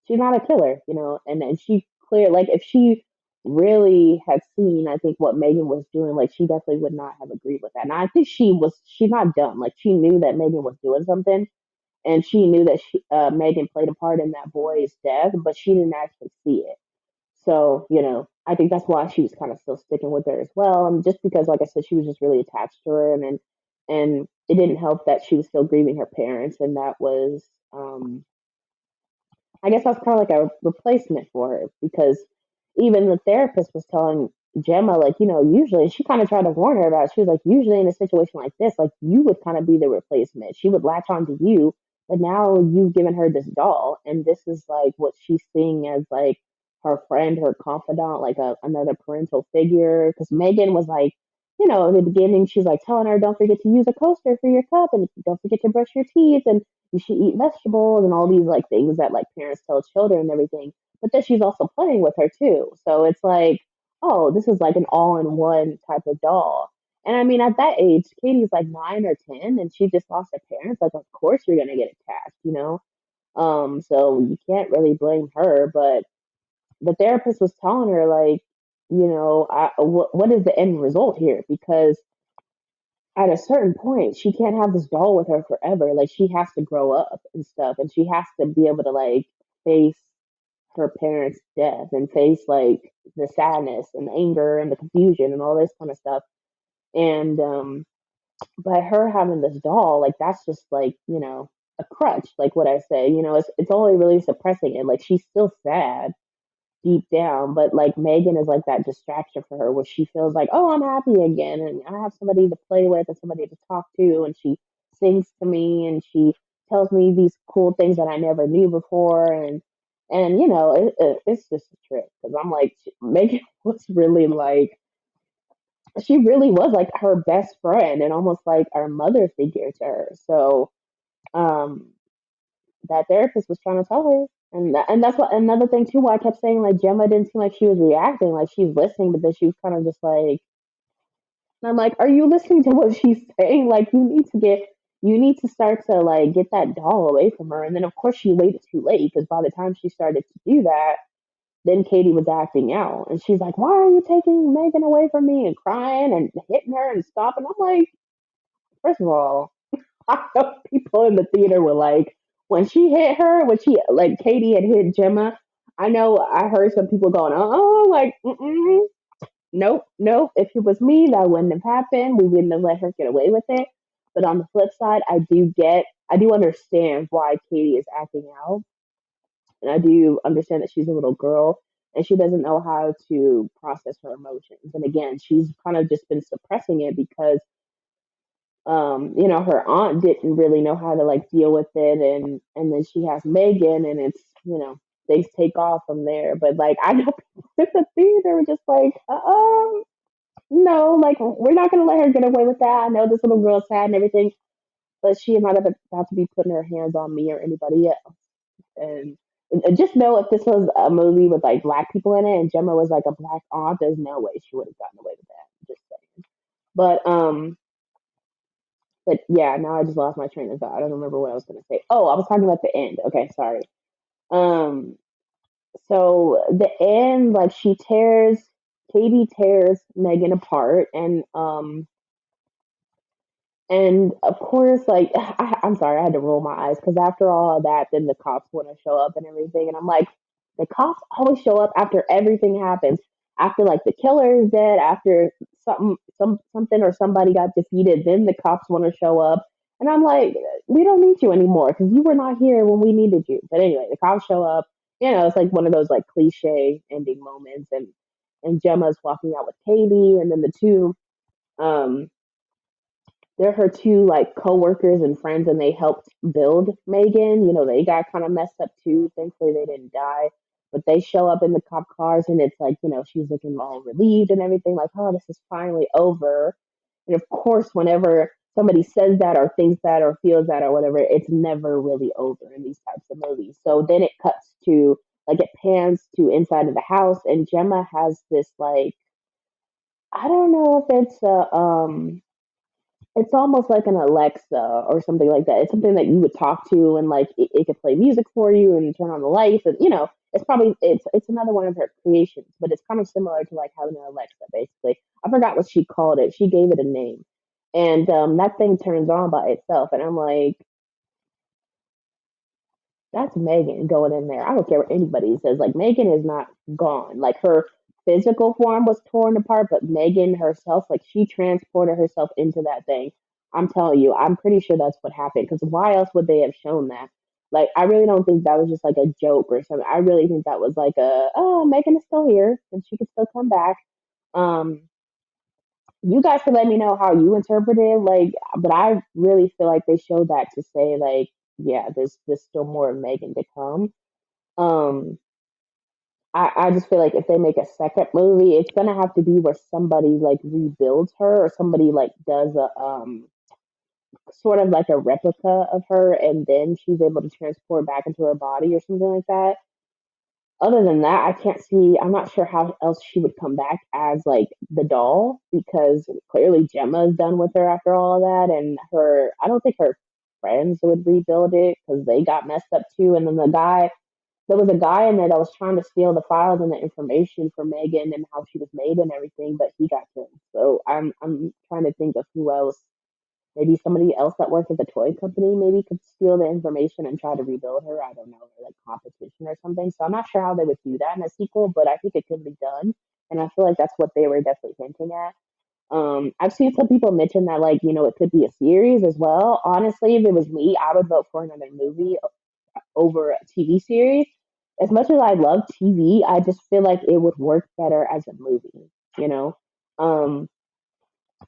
she's not a killer, and she clear, like, if she really had seen, I think, what Megan was doing, like, she definitely would not have agreed with that. And I think she's not dumb. Like, she knew that Megan was doing something and she knew that Megan played a part in that boy's death, but she didn't actually see it. So, I think that's why she was kind of still sticking with her as well. And just because, like I said, she was just really attached to her, and it didn't help that she was still grieving her parents, and that was, I guess, that's kind of like a replacement for her because even the therapist was telling Gemma, like, usually she kind of tried to warn her about it. She was like, usually in a situation like this, like, you would kind of be the replacement. She would latch on to you, but now you've given her this doll, and this is like what she's seeing as like her friend, her confidant, like another parental figure. Because Megan was like, in the beginning, she's like telling her, don't forget to use a coaster for your cup, and don't forget to brush your teeth, and you should eat vegetables, and all these like things that like parents tell children and everything. But then she's also playing with her too. So it's like, oh, this is like an all in one type of doll. And I mean, at that age, Katie's like 9 or 10, and she just lost her parents. Like, of course you're gonna get attached, you know. So you can't really blame her. But the therapist was telling her, like, what is the end result here? Because at a certain point, she can't have this doll with her forever. Like, she has to grow up and stuff, and she has to be able to like face her parents' death and face like the sadness and anger and the confusion and all this kind of stuff. And by her having this doll, like that's just like, a crutch, like what I say, it's only really suppressing it. Like she's still sad deep down, but like M3GAN is like that distraction for her where she feels like, oh, I'm happy again and I have somebody to play with and somebody to talk to, and she sings to me and she tells me these cool things that I never knew before. And it's just a trip because I'm like, M3GAN was really like, she really was like her best friend and almost like our mother figure to her. So um, that therapist was trying to tell her, and that's what another thing too. Why I kept saying like Gemma didn't seem like she was reacting, like she's listening, but then she was kind of just like, and I'm like, are you listening to what she's saying? Like you need to start to like get that doll away from her. And then of course she waited too late because by the time she started to do that, then Katie was acting out, and she's like, "Why are you taking M3GAN away from me?" and crying and hitting her and stuff. And I'm like, first of all, I know people in the theater were like, when she hit her, when she like Katie had hit Gemma. I know I heard some people going, "Oh, like, nope, nope." If it was me, that wouldn't have happened. We wouldn't have let her get away with it. But on the flip side, I do understand why Katie is acting out, and I do understand that she's a little girl and she doesn't know how to process her emotions. And again, she's kind of just been suppressing it because her aunt didn't really know how to like deal with it, and then she has M3GAN, and it's, things take off from there. But like I know people in the theater were just like, no, like we're not gonna let her get away with that. I know this little girl's sad and everything, but she is not about to be putting her hands on me or anybody else. And just know if this was a movie with like black people in it and Gemma was like a black aunt, there's no way she would have gotten away with that. Just saying. But yeah, now I just lost my train of thought. I don't remember what I was gonna say. Oh, I was talking about the end. Okay, sorry. Um, so the end, like Katie tears M3GAN apart, and of course, like I'm sorry, I had to roll my eyes because after all of that, then the cops want to show up and everything, and I'm like, the cops always show up after everything happens. After like the killer is dead, after something or somebody got defeated, then the cops want to show up, and I'm like, we don't need you anymore because you were not here when we needed you. But anyway, the cops show up. It's like one of those like cliche ending moments, and Gemma's walking out with Katie, and then the two um they're her two like co-workers and friends, and they helped build M3GAN. They got kind of messed up too. Thankfully they didn't die, but they show up in the cop cars, and it's like, she's looking all relieved and everything, like, oh, this is finally over. And of course, whenever somebody says that or thinks that or feels that or whatever, it's never really over in these types of movies. So then it cuts to, like, it pans to inside of the house, and Gemma has this like, I don't know if it's almost like an Alexa or something like that. It's something that you would talk to, and like it could play music for you and turn on the lights, and it's another one of her creations, but it's kind of similar to like having an Alexa basically. I forgot what she called it. She gave it a name, and that thing turns on by itself, and I'm like, that's M3GAN going in there. I don't care what anybody says. Like M3GAN is not gone. Like her physical form was torn apart, but M3GAN herself, like she transported herself into that thing. I'm telling you, I'm pretty sure that's what happened. Because why else would they have shown that? Like, I really don't think that was just like a joke or something. I really think that was like oh, M3GAN is still here and she can still come back. Um, you guys can let me know how you interpret it. Like, but I really feel like they showed that to say like, yeah, there's still more of M3GAN to come. Um, I just feel like if they make a second movie, it's gonna have to be where somebody like rebuilds her or somebody like does a sort of like a replica of her, and then she's able to transport back into her body or something like that. Other than that, I can't see. I'm not sure how else she would come back as like the doll because clearly Gemma's done with her after all of that, and her. I don't think her friends would rebuild it because they got messed up too. And then there was a guy in there that was trying to steal the files and the information for Megan and how she was made and everything, but he got killed. So I'm trying to think of who else. Maybe somebody else that worked at the toy company maybe could steal the information and try to rebuild her. I don't know, or like competition or something. So I'm not sure how they would do that in a sequel, but I think it could be done. And I feel like that's what they were definitely hinting at. I've seen some people mention that like, it could be a series as well. Honestly, if it was me, I would vote for another movie over a TV series. As much as I love TV, I just feel like it would work better as a movie, you know? Um,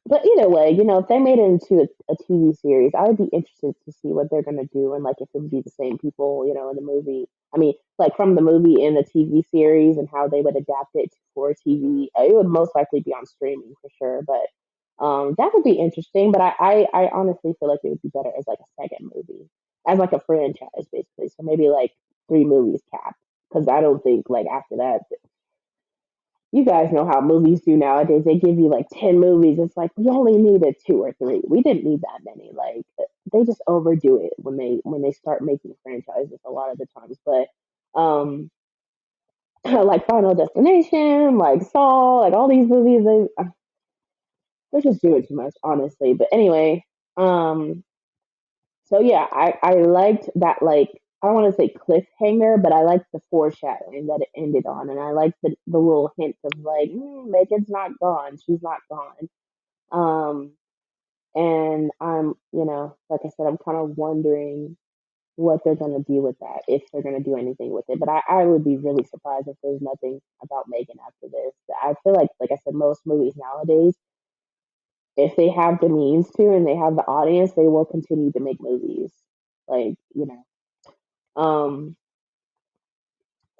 but either way, if they made it into a TV series, I would be interested to see what they're gonna do and like if it would be the same people, in the movie. I mean, like from the movie in the TV series and how they would adapt it for TV. It would most likely be on streaming for sure, but that would be interesting. But I honestly feel like it would be better as like a second movie, as like a franchise basically. So maybe like three movies cap, because I don't think like after that you guys know how movies do nowadays. They give you like 10 movies. It's like we only needed two or three. We didn't need that many. Like they just overdo it when they start making franchises a lot of the times. But like Final Destination, like Saw, like all these movies, they're just doing too much, honestly. But anyway, um, so yeah, I liked that like I don't want to say cliffhanger, but I liked the foreshadowing that it ended on, and I liked the little hint of like Megan's not gone, she's not gone. Um, and I'm like I said, I'm kind of wondering what they're gonna do with that if they're gonna do anything with it. But I would be really surprised if there's nothing about Megan after this. I feel like I said, most movies nowadays, if they have the means to and they have the audience, they will continue to make movies. Like, Um,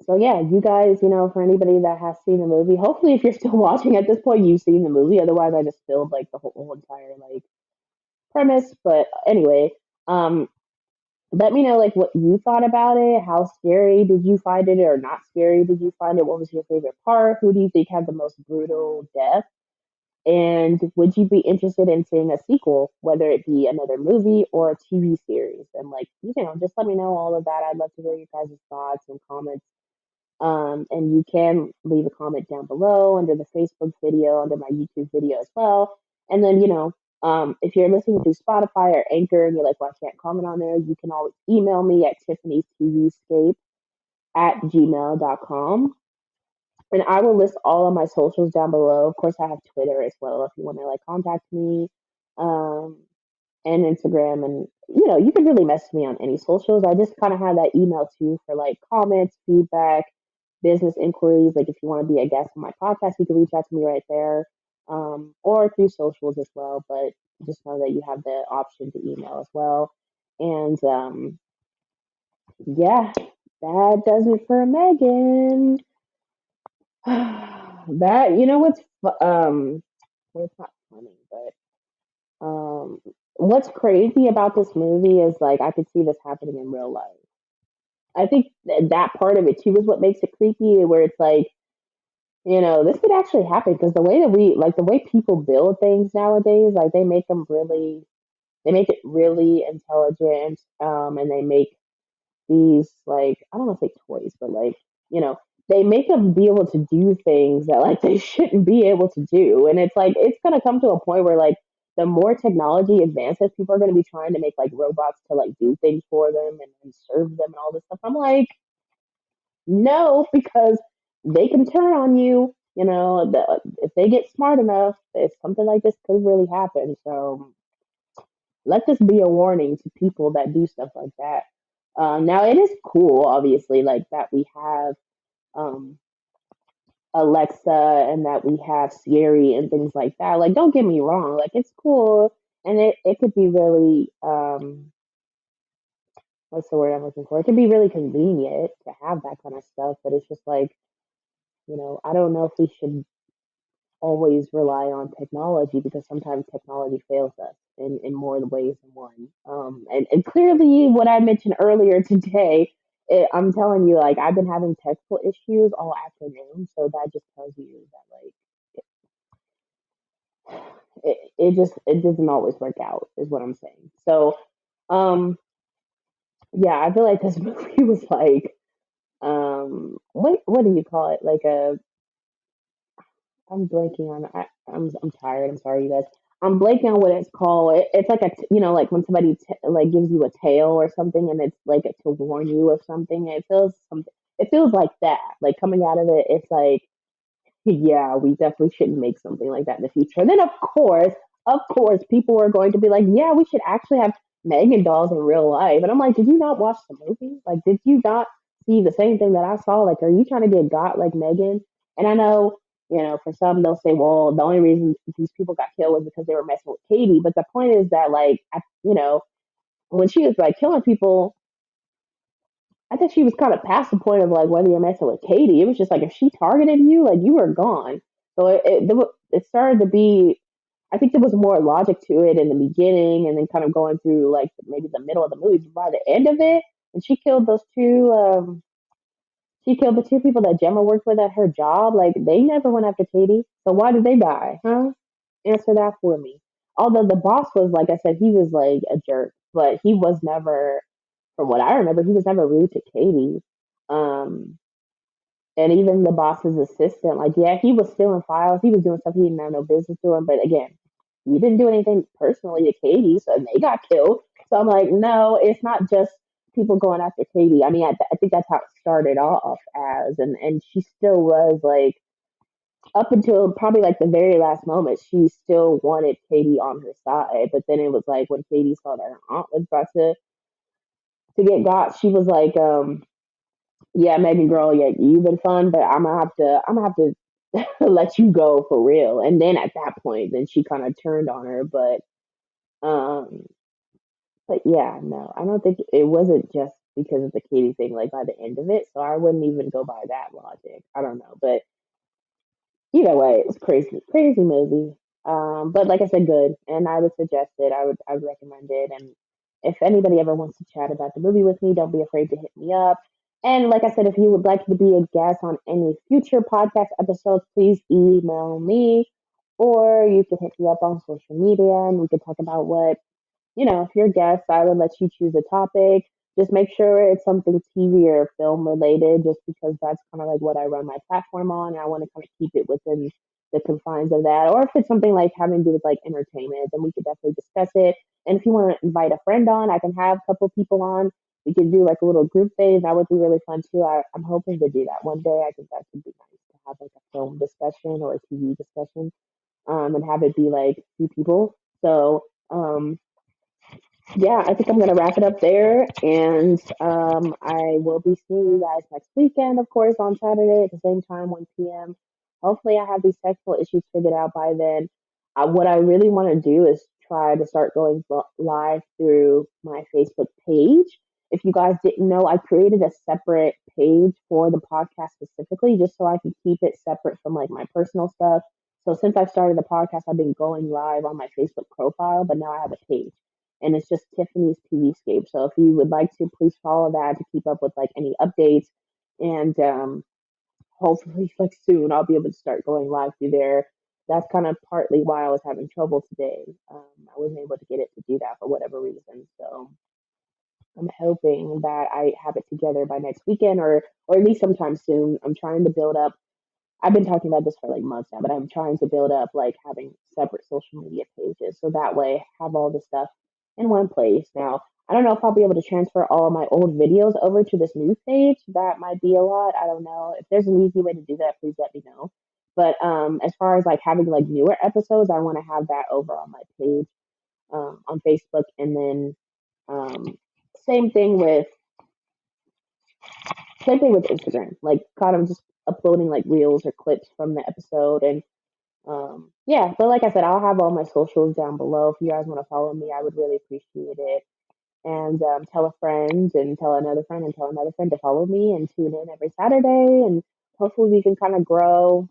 so yeah, you guys, for anybody that has seen the movie, hopefully if you're still watching at this point, you've seen the movie. Otherwise, I just spilled like the whole entire like premise. But anyway, um, let me know like what you thought about it. How scary did you find it, or not scary did you find it? What was your favorite part? Who do you think had the most brutal death? And would you be interested in seeing a sequel, whether it be another movie or a TV series? And like, just let me know all of that. I'd love to hear you guys' thoughts and comments. And you can leave a comment down below under the Facebook video, under my YouTube video as well. And then, if you're listening through Spotify or Anchor and you're like, well, I can't comment on there, you can always email me at TiffanyTVscape at gmail.com. And I will list all of my socials down below. Of course, I have Twitter as well if you want to like contact me. Um, and Instagram, and you can really message me on any socials. I just kind of have that email too for like comments, feedback, business inquiries. Like if you want to be a guest on my podcast, you can reach out to me right there, or through socials as well. But just know that you have the option to email as well. And yeah, that does it for Megan. That well, it's not funny, but what's crazy about this movie is like I could see this happening in real life. I think that part of it too is what makes it creepy, where it's like, this could actually happen because the way that the way people build things nowadays, like they make it really intelligent, and they make these like I don't want to say toys, but like you know they make them be able to do things that like they shouldn't be able to do, and it's like it's gonna come to a point where like the more technology advances, people are gonna be trying to make like robots to like do things for them and serve them and all this stuff. I'm like, no, because they can turn on you. If they get smart enough, if something like this could really happen. So let this be a warning to people that do stuff like that. Now it is cool, obviously, like that we have um, Alexa and that we have Siri and things like that. Like, don't get me wrong, like it's cool, and it could be really what's the word I'm looking for? It can be really convenient to have that kind of stuff, but it's just like I don't know if we should always rely on technology because sometimes technology fails us in more ways than one. And clearly, what I mentioned earlier today I'm telling you, like I've been having technical issues all afternoon, so that just tells you that it doesn't always work out, is what I'm saying. So, um, yeah, I feel like this movie was like, what do you call it? Like a I'm blanking on. I'm tired. I'm sorry, you guys. I'm blanking on what it's called. It's like like when somebody like gives you a tale or something, and it's like to warn you of something. It feels something. It feels like that. Like coming out of it, it's like, yeah, we definitely shouldn't make something like that in the future. And then of course, people are going to be like, yeah, we should actually have Megan dolls in real life. And I'm like, did you not watch the movie? Like, did you not see the same thing that I saw? Like, are you trying to get got like Megan? And I know, for some they'll say, well, the only reason these people got killed was because they were messing with Katie. But the point is that, like, when she was like killing people, I think she was kind of past the point of like whether you're messing with Katie. It was just like if she targeted you, like you were gone. So it started to be. I think there was more logic to it in the beginning, and then kind of going through like maybe the middle of the movie. But by the end of it, and she killed those two. She killed the two people that Gemma worked with at her job. Like they never went after Katie. So why did they die? Huh? Answer that for me. Although the boss was, like I said, he was like a jerk, but he was never, from what I remember, he was never rude to Katie. Um, and even the boss's assistant, like, yeah, he was stealing files. He was doing stuff he didn't have no business doing. But again, he didn't do anything personally to Katie, so they got killed. So I'm like, no, it's not just people going after Katie. I mean, I think that's how it started off as, and she still was like, up until probably like the very last moment, she still wanted Katie on her side. But then it was like when Katie saw that her aunt was about to get got, she was like, yeah, Megan girl, yeah, you've been fun, but I'm gonna have to let you go for real. And then at that point, then she kind of turned on her. Um, but yeah, no, I don't think it wasn't just because of the Katie thing. Like by the end of it, so I wouldn't even go by that logic. I don't know, but either way, it was crazy, crazy movie. But like I said, good, and I would suggest it. I would recommend it. And if anybody ever wants to chat about the movie with me, don't be afraid to hit me up. And like I said, if you would like to be a guest on any future podcast episodes, please email me, or you can hit me up on social media, and we can talk about what if you're a guest, I would let you choose a topic. Just make sure it's something TV or film related, just because that's kind of like what I run my platform on. And I want to kind of keep it within the confines of that. Or if it's something like having to do with like entertainment, then we could definitely discuss it. And if you want to invite a friend on, I can have a couple people on. We could do like a little group thing. That would be really fun too. I'm hoping to do that one day. I think that would be nice to have like a film discussion or a TV discussion, and have it be like two people. So, yeah, I think I'm going to wrap it up there. And I will be seeing you guys next weekend, of course, on Saturday at the same time, 1 p.m. Hopefully, I have these technical issues figured out by then. What I really want to do is try to start going live through my Facebook page. If you guys didn't know, I created a separate page for the podcast specifically just so I can keep it separate from like my personal stuff. So since I started the podcast, I've been going live on my Facebook profile, but now I have a page, and it's just Tiffany's TVscape. So if you would like to, please follow that to keep up with like any updates. And hopefully, like soon, I'll be able to start going live through there. That's kind of partly why I was having trouble today. I wasn't able to get it to do that for whatever reason. So I'm hoping that I have it together by next weekend, or at least sometime soon. I'm trying to build up. I've been talking about this for like months now, but I'm trying to build up like having separate social media pages so that way I have all the stuff in one place. Now, I don't know if I'll be able to transfer all of my old videos over to this new page. That might be a lot. I don't know. If there's an easy way to do that, please let me know. But as far as like having like newer episodes, I want to have that over on my page, on Facebook, and then um, same thing with same thing with Instagram. Like kind of just uploading like reels or clips from the episode. And yeah, but like I said, I'll have all my socials down below. If you guys want to follow me, I would really appreciate it. And tell a friend and tell another friend and tell another friend to follow me and tune in every Saturday. And hopefully we can kind of grow.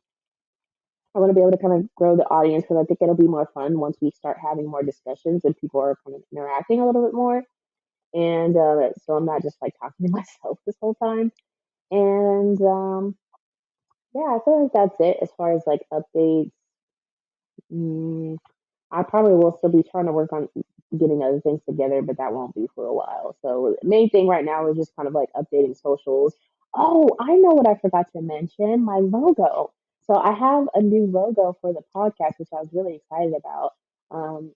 I want to be able to kind of grow the audience because I think it'll be more fun once we start having more discussions and people are kind of interacting a little bit more. and so I'm not just like talking to myself this whole time. And yeah, I feel like that's it as far as like updates. Mm, I probably will still be trying to work on getting other things together, but that won't be for a while. So the main thing right now is just kind of like updating socials. Oh, I know what I forgot to mention, my logo. So I have a new logo for the podcast, which I was really excited about.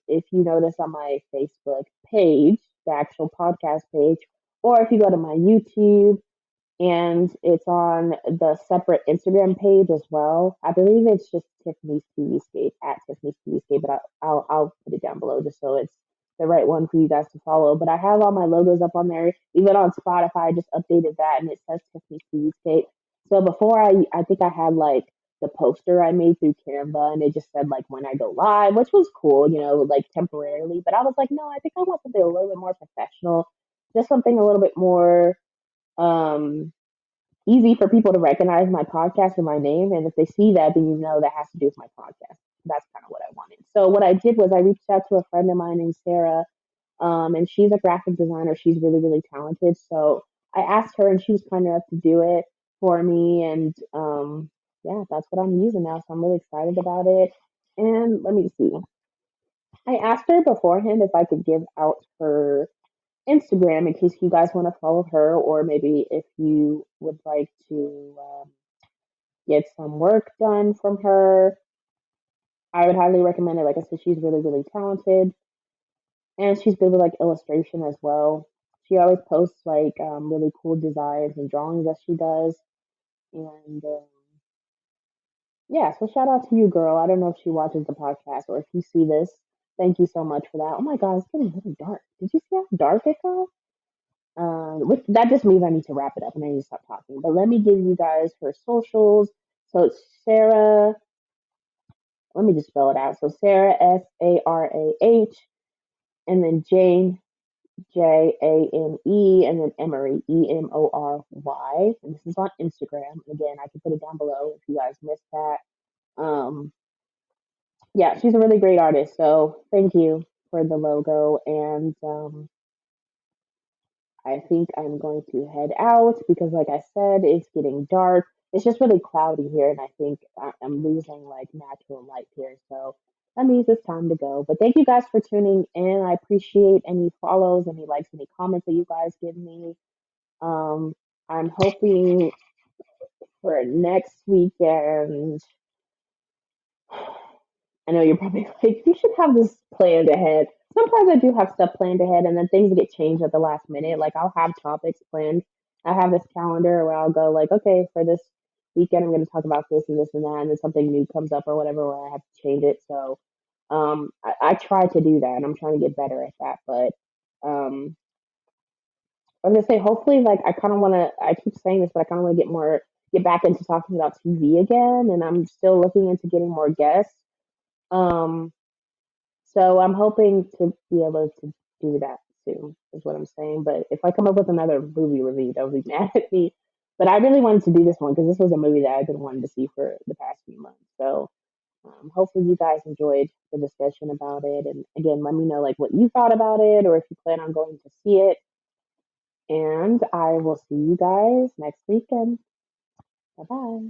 If you notice on my Facebook page, the actual podcast page, or if you go to my YouTube, and it's on the separate Instagram page as well. I believe it's just Tiffany's TVscape at Tiffany's TVscape, but I'll put it down below just so it's the right one for you guys to follow. But I have all my logos up on there. Even on Spotify, I just updated that and it says Tiffany's TVscape. So before I think I had like the poster I made through Canva and it just said like when I go live, which was cool, like temporarily. But I was like, no, I think I want something a little bit more professional, just something a little bit more um easy for people to recognize my podcast and my name. And if they see that, then that has to do with my podcast. That's kind of what I wanted. So what I did was I reached out to a friend of mine named Sarah, and she's a graphic designer. She's really, really talented. So I asked her, and she was kind enough to do it for me. And yeah, that's what I'm using now. So I'm really excited about it. And let me see. I asked her beforehand if I could give out her Instagram in case you guys want to follow her, or maybe if you would like to get some work done from her. I would highly recommend it. Like I said, she's really, really talented, and she's good with like illustration as well. She always posts like really cool designs and drawings that she does, and yeah. So shout out to you, girl. I don't know if she watches the podcast or if you see this. Thank you so much for that. Oh my God, it's getting really dark. Did you see how dark it got? That just means I need to wrap it up and I need to stop talking. But let me give you guys her socials. So it's Sarah. Let me just spell it out. So Sarah Sarah, and then Jane Jane, and then Emery Emory. And this is on Instagram. Again, I can put it down below if you guys missed that. Um, yeah, she's a really great artist. So thank you for the logo, and I think I'm going to head out because, like I said, it's getting dark. It's just really cloudy here, and I think I'm losing like natural light here. So that means it's time to go. But thank you guys for tuning in. I appreciate any follows, any likes, any comments that you guys give me. Um, I'm hoping for next weekend. I know you're probably like, you should have this planned ahead. Sometimes I do have stuff planned ahead and then things get changed at the last minute. Like I'll have topics planned. I have this calendar where I'll go like, okay, for this weekend I'm gonna talk about this and this and that, and then something new comes up or whatever where I have to change it. So I try to do that and I'm trying to get better at that. But I'm gonna say hopefully like I keep saying this, but I kinda wanna get back into talking about TV again and I'm still looking into getting more guests. Um so I'm hoping to be able to do that soon, is what I'm saying. But if I come up with another movie review, they'll be mad at me. But I really wanted to do this one because this was a movie that I've been wanting to see for the past few months. So hopefully you guys enjoyed the discussion about it. And again, let me know like what you thought about it or if you plan on going to see it. And I will see you guys next weekend. Bye bye.